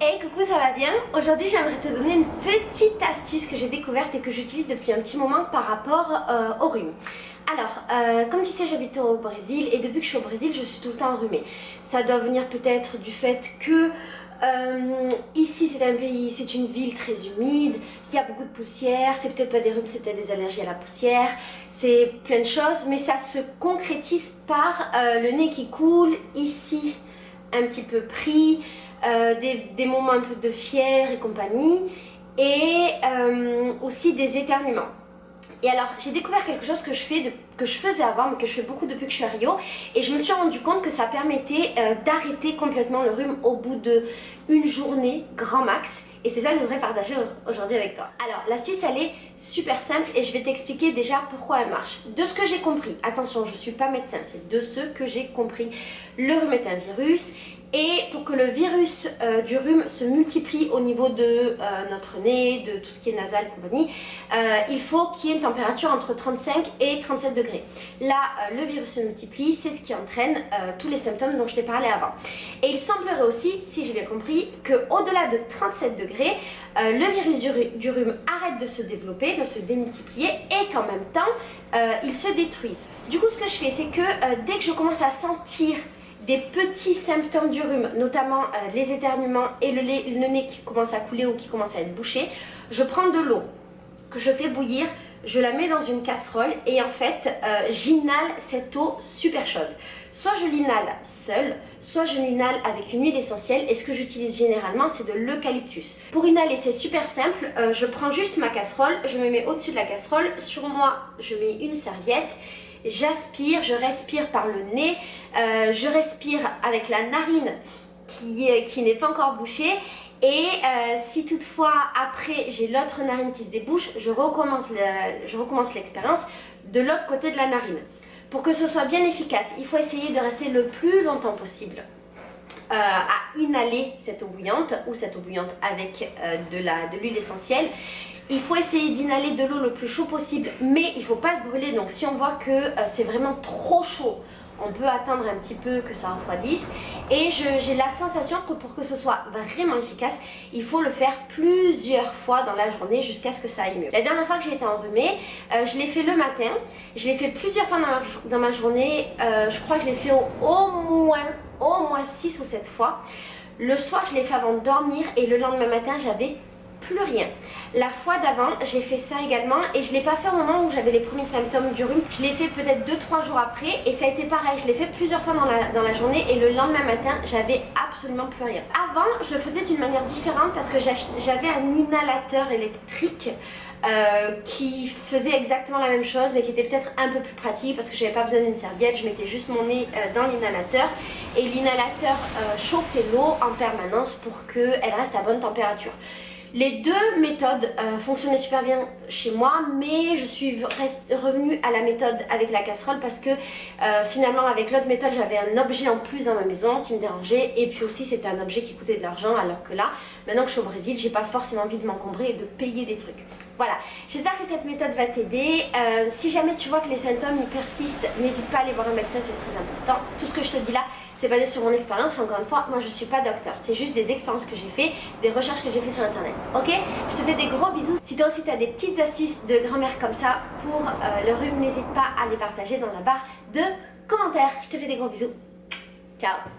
Hey coucou, ça va bien? Aujourd'hui j'aimerais te donner une petite astuce que j'ai découverte et que j'utilise depuis un petit moment par rapport au rhume. Alors, comme tu sais, j'habite au Brésil et depuis que je suis au Brésil, je suis tout le temps enrhumée. Ça doit venir peut-être du fait que ici c'est un pays, c'est une ville très humide, il y a beaucoup de poussière, c'est peut-être pas des rhumes, c'est peut-être des allergies à la poussière, c'est plein de choses, mais ça se concrétise par le nez qui coule, ici un petit peu pris, des moments un peu de fièvre et compagnie, et aussi des éternuements. Et alors j'ai découvert quelque chose que je faisais avant mais que je fais beaucoup depuis que je suis à Rio, et je me suis rendu compte que ça permettait d'arrêter complètement le rhume au bout d'une journée grand max, et c'est ça que je voudrais partager aujourd'hui avec toi. Alors l'astuce elle est super simple et je vais t'expliquer déjà pourquoi elle marche. De ce que j'ai compris, attention je suis pas médecin, c'est de ce que j'ai compris, le rhume est un virus. Et pour que le virus du rhume se multiplie au niveau de notre nez, de tout ce qui est nasal et compagnie, il faut qu'il y ait une température entre 35 et 37 degrés. Là, le virus se multiplie, c'est ce qui entraîne tous les symptômes dont je t'ai parlé avant. Et il semblerait aussi, si j'ai bien compris, qu'au-delà de 37 degrés, le virus du rhume arrête de se développer, de se démultiplier, et qu'en même temps, il se détruise. Du coup, ce que je fais, c'est que dès que je commence à sentir des petits symptômes du rhume, notamment les éternuements et le nez qui commence à couler ou qui commence à être bouché, je prends de l'eau que je fais bouillir, je la mets dans une casserole et en fait j'inhale cette eau super chaude. Soit je l'inhale seule, soit je l'inhale avec une huile essentielle, et ce que j'utilise généralement c'est de l'eucalyptus. Pour inhaler c'est super simple, je prends juste ma casserole, je me mets au-dessus de la casserole, sur moi je mets une serviette, j'aspire, je respire par le nez, je respire avec la narine qui n'est pas encore bouchée, et si toutefois après j'ai l'autre narine qui se débouche, je recommence l'expérience de l'autre côté de la narine. Pour que ce soit bien efficace, il faut essayer de rester le plus longtemps possible à inhaler cette eau bouillante, ou cette eau bouillante avec de l'huile essentielle. Il faut essayer d'inhaler de l'eau le plus chaud possible, mais il ne faut pas se brûler. Donc si on voit que c'est vraiment trop chaud, on peut attendre un petit peu que ça refroidisse. Et j'ai la sensation que pour que ce soit vraiment efficace, il faut le faire plusieurs fois dans la journée jusqu'à ce que ça aille mieux. La dernière fois que j'ai été enrhumée, je l'ai fait le matin, je l'ai fait plusieurs fois dans ma journée, je crois que je l'ai fait au moins 6 ou 7 fois. Le soir je l'ai fait avant de dormir et le lendemain matin j'avais plus rien. La fois d'avant j'ai fait ça également, et je ne l'ai pas fait au moment où j'avais les premiers symptômes du rhume, je l'ai fait peut-être 2-3 jours après, et ça a été pareil, je l'ai fait plusieurs fois dans la journée, et le lendemain matin j'avais absolument plus rien. Avant je le faisais d'une manière différente parce que j'avais un inhalateur électrique qui faisait exactement la même chose mais qui était peut-être un peu plus pratique parce que j'avais pas besoin d'une serviette, je mettais juste mon nez dans l'inhalateur, et l'inhalateur chauffait l'eau en permanence pour qu'elle reste à bonne température. Les deux méthodes fonctionnaient super bien chez moi, mais je suis revenue à la méthode avec la casserole parce que finalement avec l'autre méthode j'avais un objet en plus dans ma maison qui me dérangeait, et puis aussi c'était un objet qui coûtait de l'argent, alors que là, maintenant que je suis au Brésil, j'ai pas forcément envie de m'encombrer et de payer des trucs. Voilà, j'espère que cette méthode va t'aider. Si jamais tu vois que les symptômes y persistent, n'hésite pas à aller voir un médecin, c'est très important. Tout ce que je te dis là, c'est basé sur mon expérience, encore une fois, moi je suis pas docteur, c'est juste des expériences que j'ai fait, des recherches que j'ai fait sur internet, ok? Je te fais des gros bisous. Si toi aussi tu as des petites astuces de grand-mère comme ça pour le rhume, n'hésite pas à les partager dans la barre de commentaires. Je te fais des gros bisous, ciao!